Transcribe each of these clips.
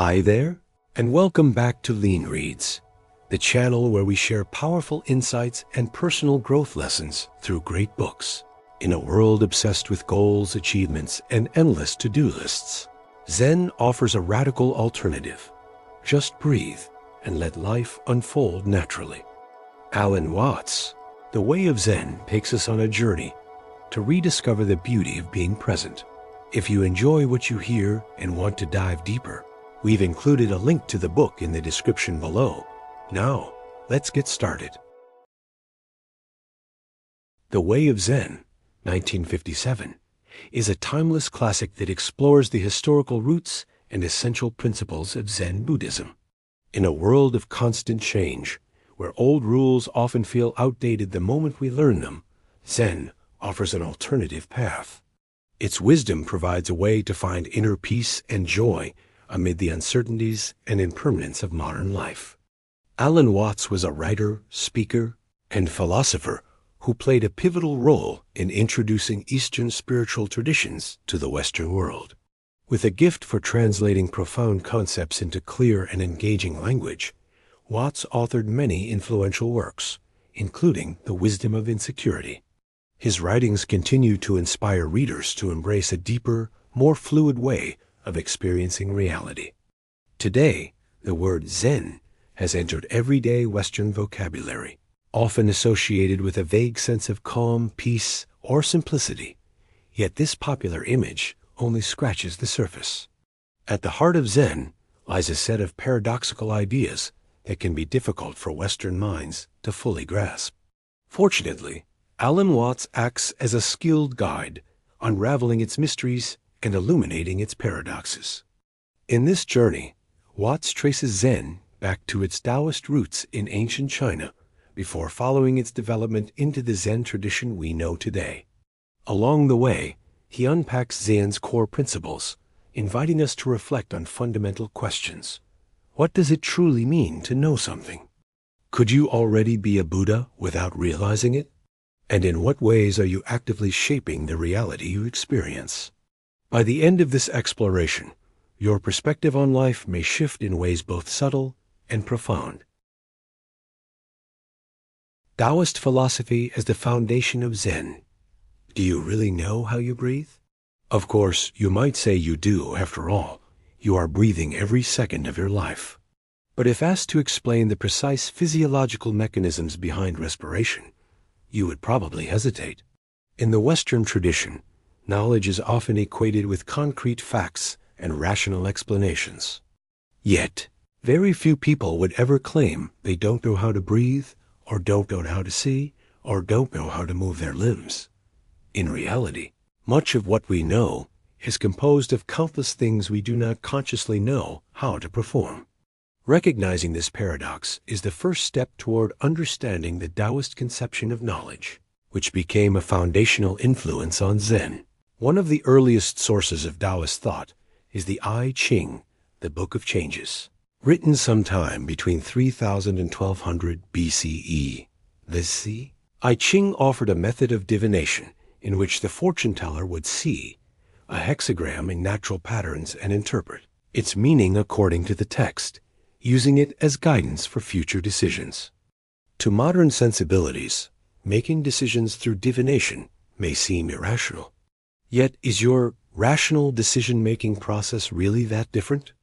Hi there, and welcome back to LeanReads, the channel where we share powerful insights and personal growth lessons through great books. In a world obsessed with goals, achievements, and endless to-do lists, Zen offers a radical alternative. Just breathe and let life unfold naturally. Alan Watts, The Way of Zen, takes us on a journey to rediscover the beauty of being present. If you enjoy what you hear and want to dive deeper, we've included a link to the book in the description below. Now, let's get started. The Way of Zen, 1957, is a timeless classic that explores the historical roots and essential principles of Zen Buddhism. In a world of constant change, where old rules often feel outdated the moment we learn them, Zen offers an alternative path. Its wisdom provides a way to find inner peace and joy amid the uncertainties and impermanence of modern life. Alan Watts was a writer, speaker, and philosopher who played a pivotal role in introducing Eastern spiritual traditions to the Western world. With a gift for translating profound concepts into clear and engaging language, Watts authored many influential works, including The Wisdom of Insecurity. His writings continue to inspire readers to embrace a deeper, more fluid way of experiencing reality. Today, the word Zen has entered everyday Western vocabulary, often associated with a vague sense of calm, peace, or simplicity. Yet this popular image only scratches the surface. At the heart of Zen lies a set of paradoxical ideas that can be difficult for Western minds to fully grasp. Fortunately, Alan Watts acts as a skilled guide, unraveling its mysteries and illuminating its paradoxes. In this journey, Watts traces Zen back to its Taoist roots in ancient China before following its development into the Zen tradition we know today. Along the way, he unpacks Zen's core principles, inviting us to reflect on fundamental questions. What does it truly mean to know something? Could you already be a Buddha without realizing it? And in what ways are you actively shaping the reality you experience? By the end of this exploration, your perspective on life may shift in ways both subtle and profound. Taoist philosophy as the foundation of Zen. Do you really know how you breathe? Of course, you might say you do. After all, you are breathing every second of your life. But if asked to explain the precise physiological mechanisms behind respiration, you would probably hesitate. In the Western tradition, knowledge is often equated with concrete facts and rational explanations. Yet, very few people would ever claim they don't know how to breathe, or don't know how to see, or don't know how to move their limbs. In reality, much of what we know is composed of countless things we do not consciously know how to perform. Recognizing this paradox is the first step toward understanding the Taoist conception of knowledge, which became a foundational influence on Zen. One of the earliest sources of Taoist thought is the I Ching, the Book of Changes, written sometime between 3000 and 1200 BCE. The I Ching offered a method of divination in which the fortune teller would see a hexagram in natural patterns and interpret its meaning according to the text, using it as guidance for future decisions. To modern sensibilities, making decisions through divination may seem irrational. Yet, is your rational decision-making process really that different?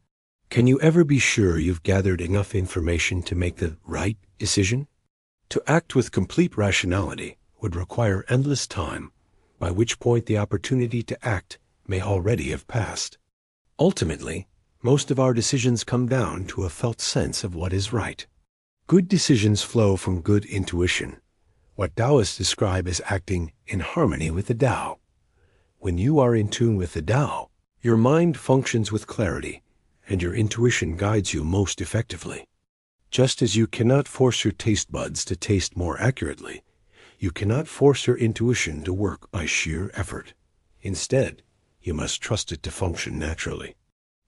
Can you ever be sure you've gathered enough information to make the right decision? To act with complete rationality would require endless time, by which point the opportunity to act may already have passed. Ultimately, most of our decisions come down to a felt sense of what is right. Good decisions flow from good intuition, what Taoists describe as acting in harmony with the Tao. When you are in tune with the Tao, your mind functions with clarity, and your intuition guides you most effectively. Just as you cannot force your taste buds to taste more accurately, you cannot force your intuition to work by sheer effort. Instead, you must trust it to function naturally.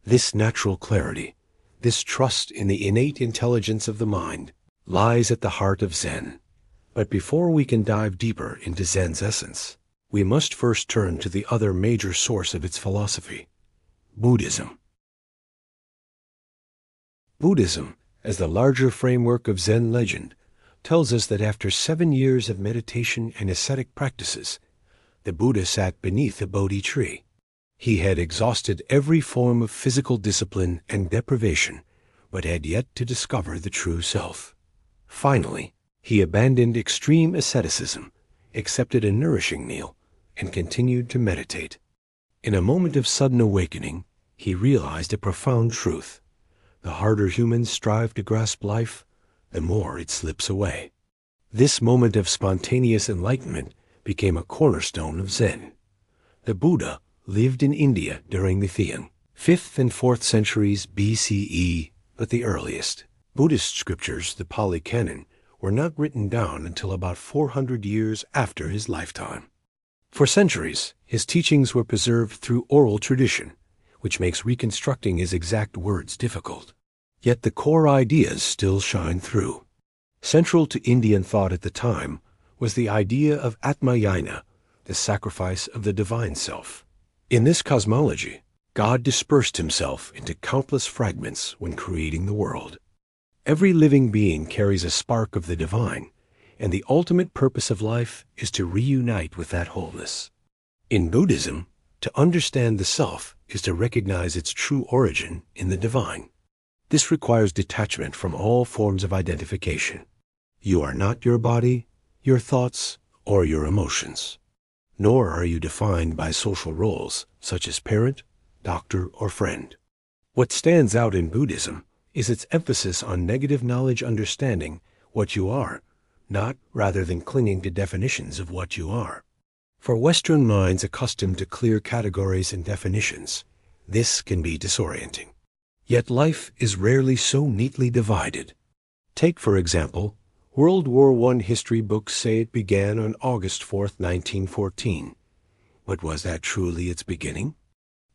This natural clarity, this trust in the innate intelligence of the mind, lies at the heart of Zen. But before we can dive deeper into Zen's essence, we must first turn to the other major source of its philosophy, Buddhism. Buddhism, as the larger framework of Zen legend, tells us that after 7 years of meditation and ascetic practices, the Buddha sat beneath a Bodhi tree. He had exhausted every form of physical discipline and deprivation, but had yet to discover the true self. Finally, he abandoned extreme asceticism, accepted a nourishing meal, and continued to meditate. In a moment of sudden awakening, he realized a profound truth. The harder humans strive to grasp life, the more it slips away. This moment of spontaneous enlightenment became a cornerstone of Zen. The Buddha lived in India during the Thean, 5th and 4th centuries BCE, but the earliest. Buddhist scriptures, the Pali Canon, were not written down until about 400 years after his lifetime. For centuries, his teachings were preserved through oral tradition, which makes reconstructing his exact words difficult. Yet the core ideas still shine through. Central to Indian thought at the time was the idea of Atmayana, the sacrifice of the divine self. In this cosmology, God dispersed himself into countless fragments when creating the world. Every living being carries a spark of the divine, and the ultimate purpose of life is to reunite with that wholeness. In Buddhism, to understand the self is to recognize its true origin in the divine. This requires detachment from all forms of identification. You are not your body, your thoughts, or your emotions. Nor are you defined by social roles such as parent, doctor, or friend. What stands out in Buddhism is its emphasis on negative knowledge understanding what you are, not rather than clinging to definitions of what you are. For Western minds accustomed to clear categories and definitions, this can be disorienting. Yet life is rarely so neatly divided. Take, for example, World War I history books say it began on August 4, 1914. But was that truly its beginning?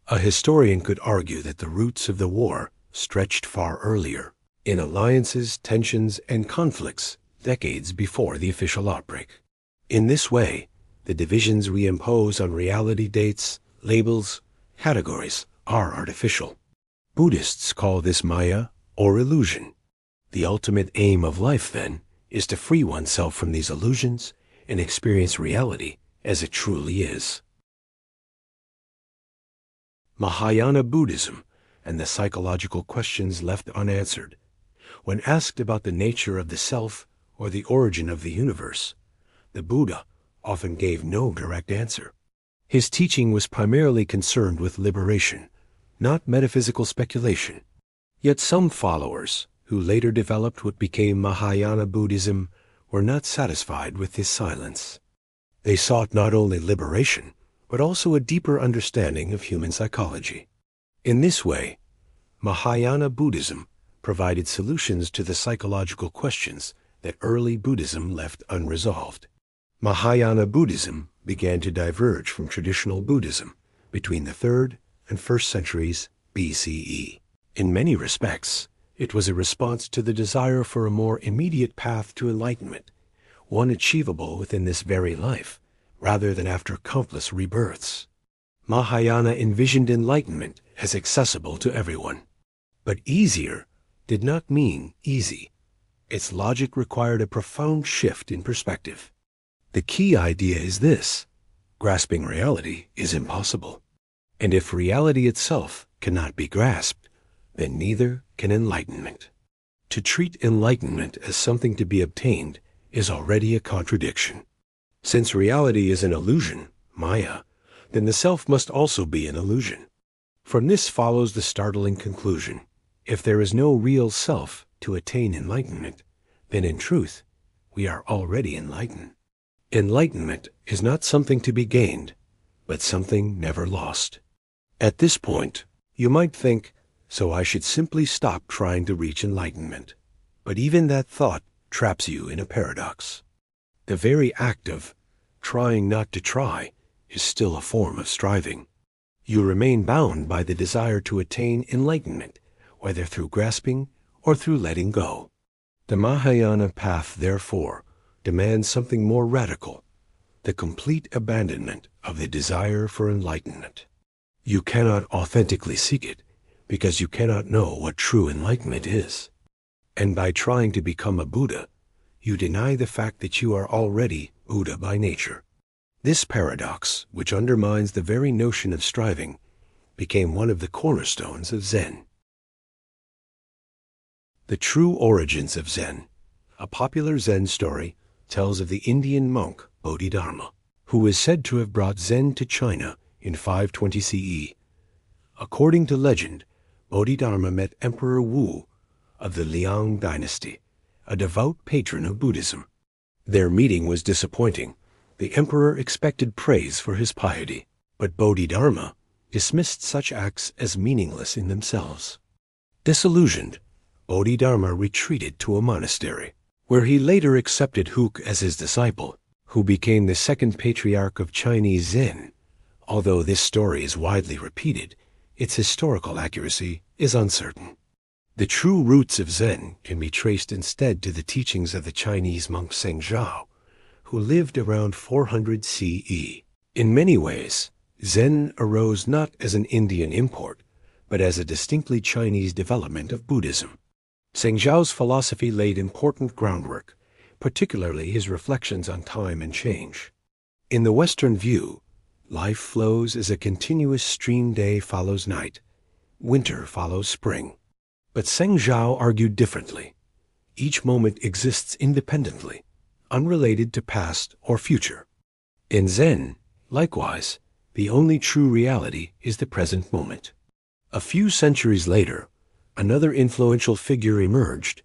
A historian could argue that the roots of the war stretched far earlier, in alliances, tensions, and conflicts decades before the official outbreak. In this way, the divisions we impose on reality dates, labels, categories are artificial. Buddhists call this Maya or illusion. The ultimate aim of life, then, is to free oneself from these illusions and experience reality as it truly is. Mahayana Buddhism and the psychological questions left unanswered. When asked about the nature of the self or the origin of the universe, the Buddha often gave no direct answer. His teaching was primarily concerned with liberation, not metaphysical speculation. Yet some followers, who later developed what became Mahayana Buddhism, were not satisfied with his silence. They sought not only liberation, but also a deeper understanding of human psychology. In this way, Mahayana Buddhism provided solutions to the psychological questions that early Buddhism left unresolved. Mahayana Buddhism began to diverge from traditional Buddhism between the 3rd and 1st centuries BCE. In many respects, it was a response to the desire for a more immediate path to enlightenment, one achievable within this very life, rather than after countless rebirths. Mahayana envisioned enlightenment as accessible to everyone. But easier did not mean easy. Its logic required a profound shift in perspective. The key idea is this: grasping reality is impossible. And if reality itself cannot be grasped, then neither can enlightenment. To treat enlightenment as something to be obtained is already a contradiction. Since reality is an illusion, Maya, then the self must also be an illusion. From this follows the startling conclusion: if there is no real self to attain enlightenment, then in truth, we are already enlightened. Enlightenment is not something to be gained, but something never lost. At this point, you might think, so I should simply stop trying to reach enlightenment. But even that thought traps you in a paradox. The very act of trying not to try is still a form of striving. You remain bound by the desire to attain enlightenment, whether through grasping or through letting go. The Mahayana path, therefore, demands something more radical: the complete abandonment of the desire for enlightenment. You cannot authentically seek it, because you cannot know what true enlightenment is. And by trying to become a Buddha, you deny the fact that you are already Buddha by nature. This paradox, which undermines the very notion of striving, became one of the cornerstones of Zen. The true origins of Zen. A popular Zen story tells of the Indian monk Bodhidharma, who is said to have brought Zen to China in 520 CE. According to legend, Bodhidharma met Emperor Wu of the Liang dynasty, a devout patron of Buddhism. Their meeting was disappointing. The emperor expected praise for his piety, but Bodhidharma dismissed such acts as meaningless in themselves. Disillusioned, Bodhidharma retreated to a monastery, where he later accepted Huk as his disciple, who became the second patriarch of Chinese Zen. Although this story is widely repeated, its historical accuracy is uncertain. The true roots of Zen can be traced instead to the teachings of the Chinese monk Zhao, who lived around 400 CE. In many ways, Zen arose not as an Indian import, but as a distinctly Chinese development of Buddhism. Zhao's philosophy laid important groundwork, particularly his reflections on time and change. In the Western view, life flows as a continuous stream. Day follows night, winter follows spring. But Zhao argued differently. Each moment exists independently, unrelated to past or future. In Zen, likewise, the only true reality is the present moment. A few centuries later, another influential figure emerged,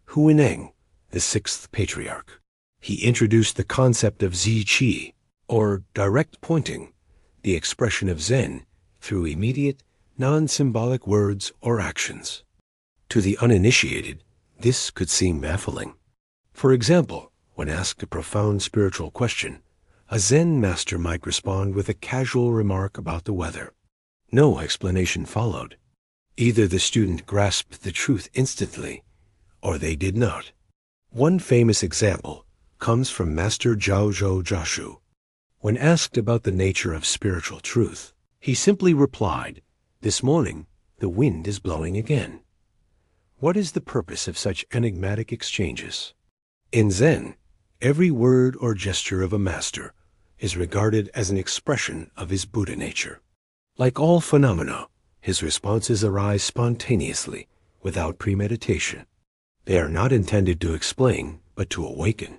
Huineng, the sixth patriarch. He introduced the concept of Zi Qi, or direct pointing, the expression of Zen through immediate, non-symbolic words or actions. To the uninitiated, this could seem baffling. For example, when asked a profound spiritual question, a Zen master might respond with a casual remark about the weather. No explanation followed. Either the student grasped the truth instantly, or they did not. One famous example comes from Master Zhao Jashu. When asked about the nature of spiritual truth, he simply replied, "This morning, the wind is blowing again." What is the purpose of such enigmatic exchanges? In Zen, every word or gesture of a master is regarded as an expression of his Buddha nature. Like all phenomena, his responses arise spontaneously, without premeditation. They are not intended to explain, but to awaken.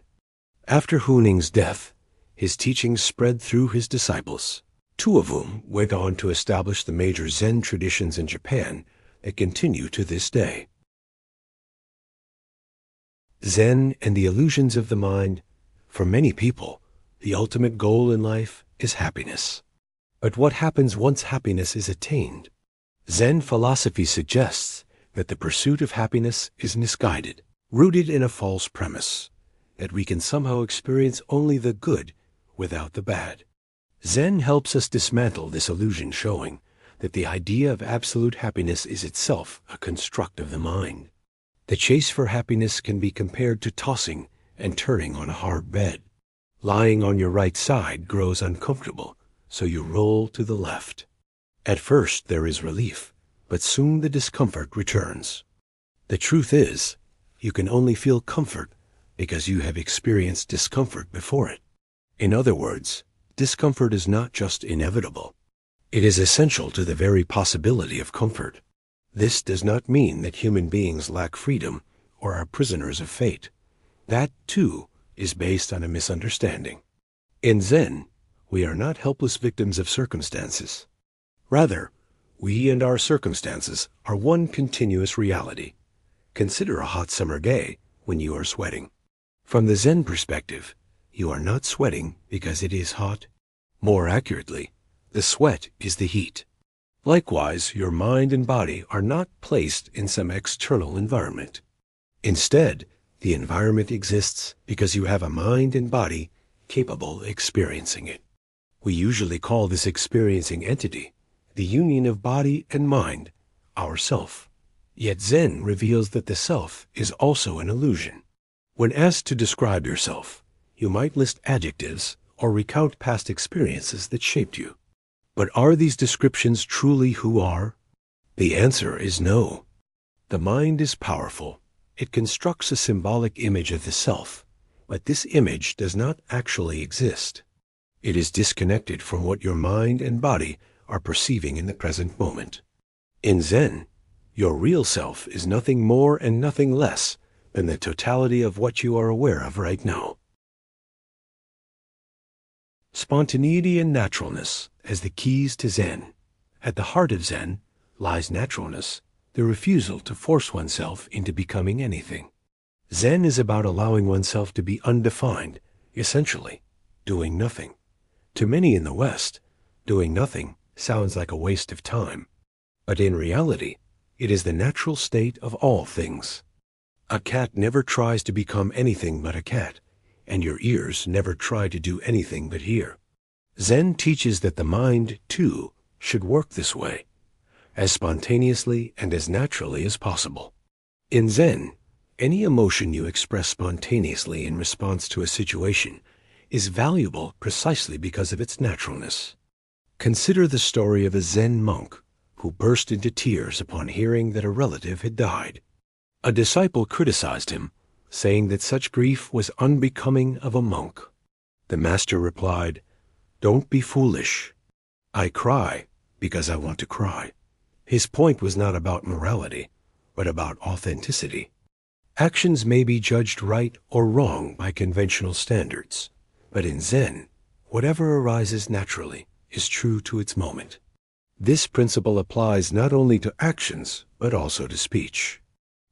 After Huineng's death, his teachings spread through his disciples, two of whom went on to establish the major Zen traditions in Japan that continue to this day. Zen and the illusions of the mind. For many people, the ultimate goal in life is happiness. But what happens once happiness is attained? Zen philosophy suggests that the pursuit of happiness is misguided, rooted in a false premise, that we can somehow experience only the good without the bad. Zen helps us dismantle this illusion, showing that the idea of absolute happiness is itself a construct of the mind. The chase for happiness can be compared to tossing and turning on a hard bed. Lying on your right side grows uncomfortable, so you roll to the left. At first there is relief, but soon the discomfort returns. The truth is, you can only feel comfort because you have experienced discomfort before it. In other words, discomfort is not just inevitable. It is essential to the very possibility of comfort. This does not mean that human beings lack freedom or are prisoners of fate. That, too, is based on a misunderstanding. In Zen, we are not helpless victims of circumstances. Rather, we and our circumstances are one continuous reality. Consider a hot summer day when you are sweating. From the Zen perspective, you are not sweating because it is hot. More accurately, the sweat is the heat. Likewise, your mind and body are not placed in some external environment. Instead, the environment exists because you have a mind and body capable of experiencing it. We usually call this experiencing entity the union of body and mind, our self. Yet Zen reveals that the self is also an illusion. When asked to describe yourself, you might list adjectives or recount past experiences that shaped you. But are these descriptions truly who are? The answer is no. The mind is powerful. It constructs a symbolic image of the self, but this image does not actually exist. It is disconnected from what your mind and body are perceiving in the present moment. In Zen, your real self is nothing more and nothing less than the totality of what you are aware of right now. Spontaneity and naturalness as the keys to Zen. At the heart of Zen lies naturalness, the refusal to force oneself into becoming anything. Zen is about allowing oneself to be undefined, essentially, doing nothing. To many in the West, doing nothing sounds like a waste of time. But in reality, it is the natural state of all things. A cat never tries to become anything but a cat, and your ears never try to do anything but hear. Zen teaches that the mind, too, should work this way, as spontaneously and as naturally as possible. In Zen, any emotion you express spontaneously in response to a situation is valuable precisely because of its naturalness. Consider the story of a Zen monk who burst into tears upon hearing that a relative had died. A disciple criticized him, saying that such grief was unbecoming of a monk. The master replied, "Don't be foolish. I cry because I want to cry." His point was not about morality, but about authenticity. Actions may be judged right or wrong by conventional standards, but in Zen, whatever arises naturally is true to its moment. This principle applies not only to actions, but also to speech.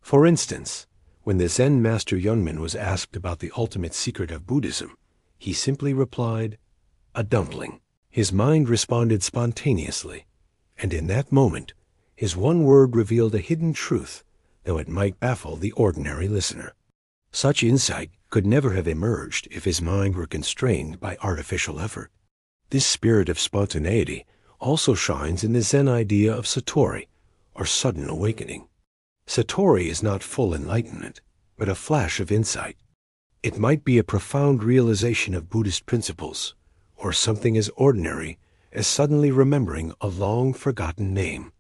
For instance, when the Zen master Yunmen was asked about the ultimate secret of Buddhism, he simply replied, "A dumpling." His mind responded spontaneously, and in that moment, his one word revealed a hidden truth, though it might baffle the ordinary listener. Such insight could never have emerged if his mind were constrained by artificial effort. This spirit of spontaneity also shines in the Zen idea of satori, or sudden awakening. Satori is not full enlightenment, but a flash of insight. It might be a profound realization of Buddhist principles, or something as ordinary as suddenly remembering a long-forgotten name.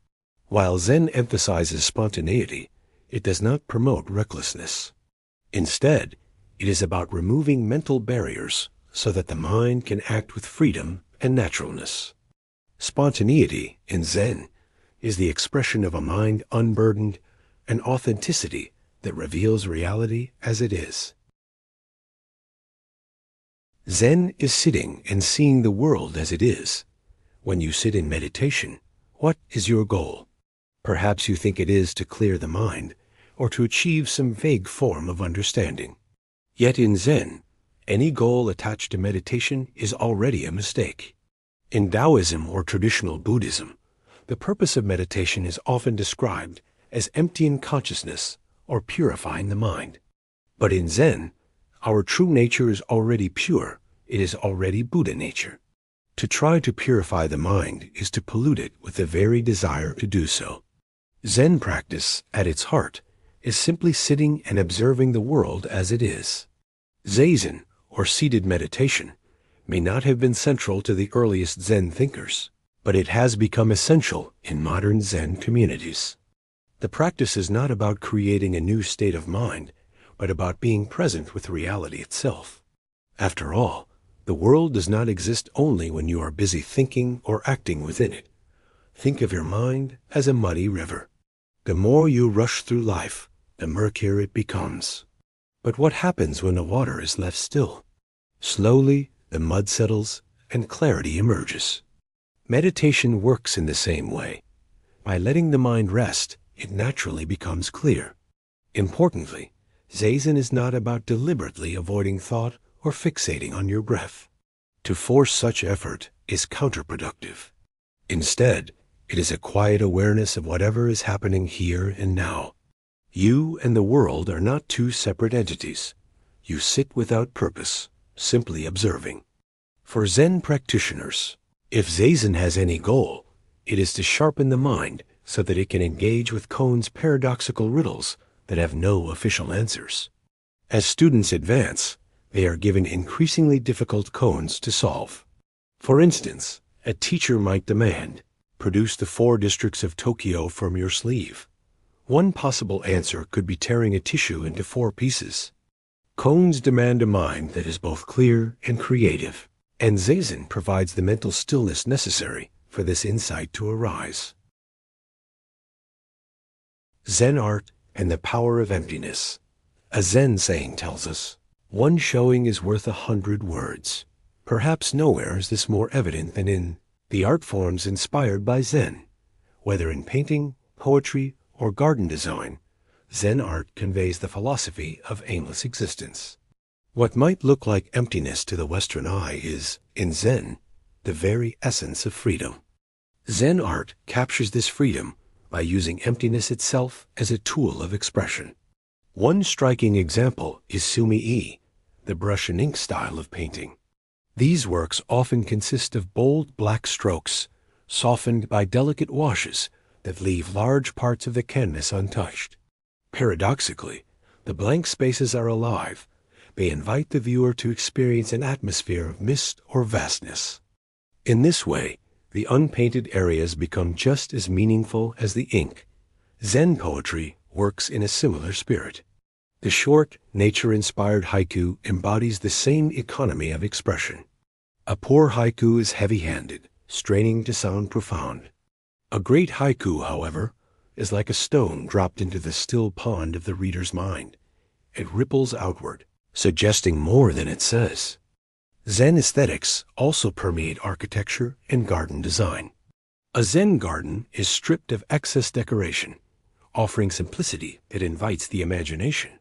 While Zen emphasizes spontaneity, it does not promote recklessness. Instead, it is about removing mental barriers so that the mind can act with freedom and naturalness. Spontaneity, in Zen, is the expression of a mind unburdened, an authenticity that reveals reality as it is. Zen is sitting and seeing the world as it is. When you sit in meditation, what is your goal? Perhaps you think it is to clear the mind, or to achieve some vague form of understanding. Yet in Zen, any goal attached to meditation is already a mistake. In Taoism or traditional Buddhism, the purpose of meditation is often described as emptying consciousness or purifying the mind. But in Zen, our true nature is already pure. It is already Buddha nature. To try to purify the mind is to pollute it with the very desire to do so. Zen practice, at its heart, is simply sitting and observing the world as it is. Zazen, or seated meditation, may not have been central to the earliest Zen thinkers, but it has become essential in modern Zen communities. The practice is not about creating a new state of mind, but about being present with reality itself. After all, the world does not exist only when you are busy thinking or acting within it. Think of your mind as a muddy river. The more you rush through life, the murkier it becomes. But what happens when the water is left still? Slowly, the mud settles and clarity emerges. Meditation works in the same way. By letting the mind rest, it naturally becomes clear. Importantly, Zazen is not about deliberately avoiding thought or fixating on your breath. To force such effort is counterproductive. Instead, it is a quiet awareness of whatever is happening here and now. You and the world are not two separate entities. You sit without purpose, simply observing. For Zen practitioners, if Zazen has any goal, it is to sharpen the mind so that it can engage with Kohn's paradoxical riddles that have no official answers. As students advance, they are given increasingly difficult koans to solve. For instance, a teacher might demand, produce the 4 districts of Tokyo from your sleeve? One possible answer could be tearing a tissue into 4 pieces. Koans demand a mind that is both clear and creative, and Zazen provides the mental stillness necessary for this insight to arise. Zen art and the power of emptiness. A Zen saying tells us, "One showing is worth 100 words." Perhaps nowhere is this more evident than in the art forms inspired by Zen. Whether in painting, poetry, or garden design, Zen art conveys the philosophy of aimless existence. What might look like emptiness to the Western eye is, in Zen, the very essence of freedom. Zen art captures this freedom by using emptiness itself as a tool of expression. One striking example is sumi-e, the brush and ink style of painting. These works often consist of bold black strokes, softened by delicate washes that leave large parts of the canvas untouched. Paradoxically, the blank spaces are alive. They invite the viewer to experience an atmosphere of mist or vastness. In this way, the unpainted areas become just as meaningful as the ink. Zen poetry works in a similar spirit. The short, nature-inspired haiku embodies the same economy of expression. A poor haiku is heavy-handed, straining to sound profound. A great haiku, however, is like a stone dropped into the still pond of the reader's mind. It ripples outward, suggesting more than it says. Zen aesthetics also permeate architecture and garden design. A Zen garden is stripped of excess decoration, offering simplicity that invites the imagination.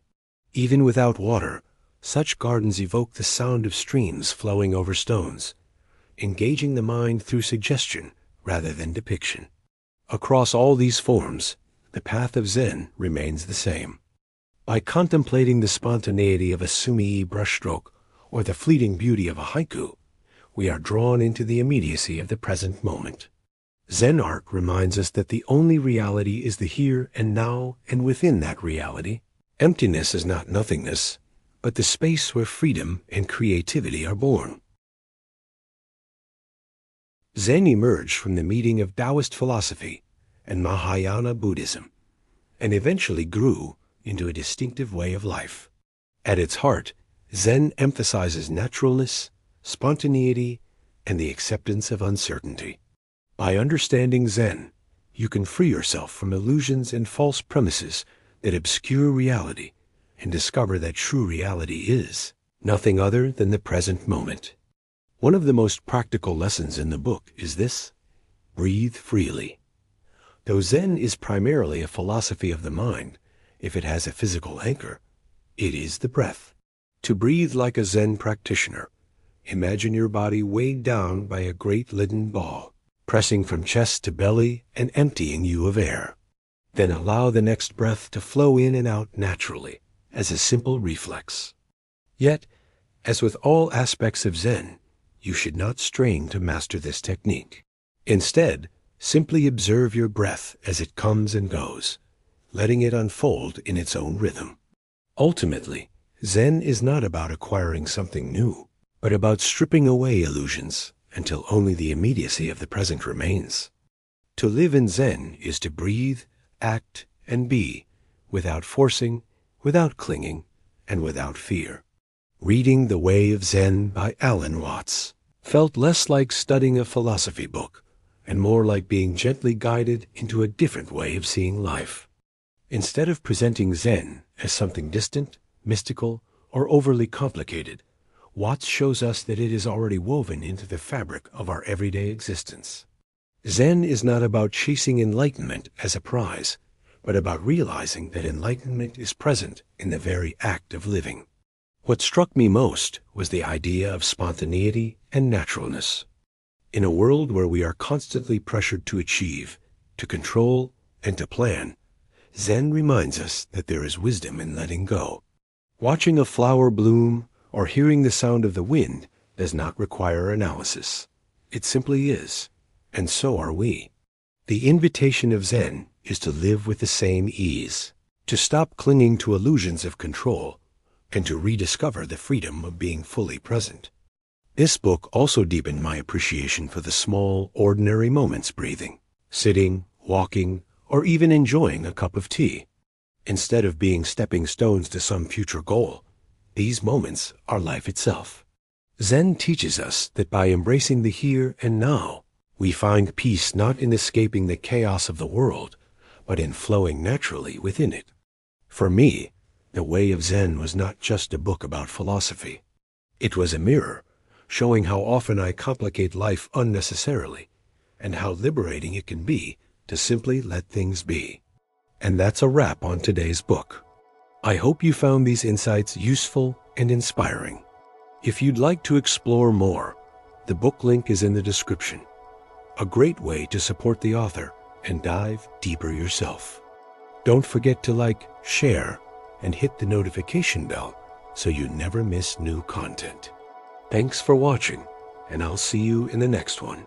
Even without water, such gardens evoke the sound of streams flowing over stones, engaging the mind through suggestion rather than depiction. Across all these forms, the path of Zen remains the same. By contemplating the spontaneity of a sumi-e brushstroke or the fleeting beauty of a haiku, we are drawn into the immediacy of the present moment. Zen art reminds us that the only reality is the here and now, and within that reality, emptiness is not nothingness, but the space where freedom and creativity are born. Zen emerged from the meeting of Taoist philosophy and Mahayana Buddhism, and eventually grew into a distinctive way of life. At its heart, Zen emphasizes naturalness, spontaneity, and the acceptance of uncertainty. By understanding Zen, you can free yourself from illusions and false premises that obscure reality and discover that true reality is nothing other than the present moment. One of the most practical lessons in the book is this: breathe freely. Though Zen is primarily a philosophy of the mind, if it has a physical anchor, it is the breath. To breathe like a Zen practitioner, imagine your body weighed down by a great leaden ball, pressing from chest to belly and emptying you of air. Then allow the next breath to flow in and out naturally, as a simple reflex. Yet, as with all aspects of Zen, you should not strain to master this technique. Instead, simply observe your breath as it comes and goes, letting it unfold in its own rhythm. Ultimately, Zen is not about acquiring something new, but about stripping away illusions until only the immediacy of the present remains. To live in Zen is to breathe, act, and be, without forcing, without clinging, and without fear. Reading The Way of Zen by Alan Watts felt less like studying a philosophy book and more like being gently guided into a different way of seeing life. Instead of presenting Zen as something distant, mystical, or overly complicated, Watts shows us that it is already woven into the fabric of our everyday existence. Zen is not about chasing enlightenment as a prize, but about realizing that enlightenment is present in the very act of living. What struck me most was the idea of spontaneity and naturalness. In a world where we are constantly pressured to achieve, to control, and to plan, Zen reminds us that there is wisdom in letting go. Watching a flower bloom or hearing the sound of the wind does not require analysis. It simply is, and so are we. The invitation of Zen is to live with the same ease, to stop clinging to illusions of control, and to rediscover the freedom of being fully present. This book also deepened my appreciation for the small, ordinary moments breathing. sitting, walking, or even enjoying a cup of tea. Instead of being stepping stones to some future goal, these moments are life itself. Zen teaches us that by embracing the here and now, we find peace not in escaping the chaos of the world, but in flowing naturally within it. For me, The Way of Zen was not just a book about philosophy. It was a mirror, showing how often I complicate life unnecessarily, and how liberating it can be to simply let things be. And that's a wrap on today's book. I hope you found these insights useful and inspiring. If you'd like to explore more, the book link is in the description. A great way to support the author and dive deeper yourself. Don't forget to like, share, and hit the notification bell so you never miss new content. Thanks for watching, and I'll see you in the next one.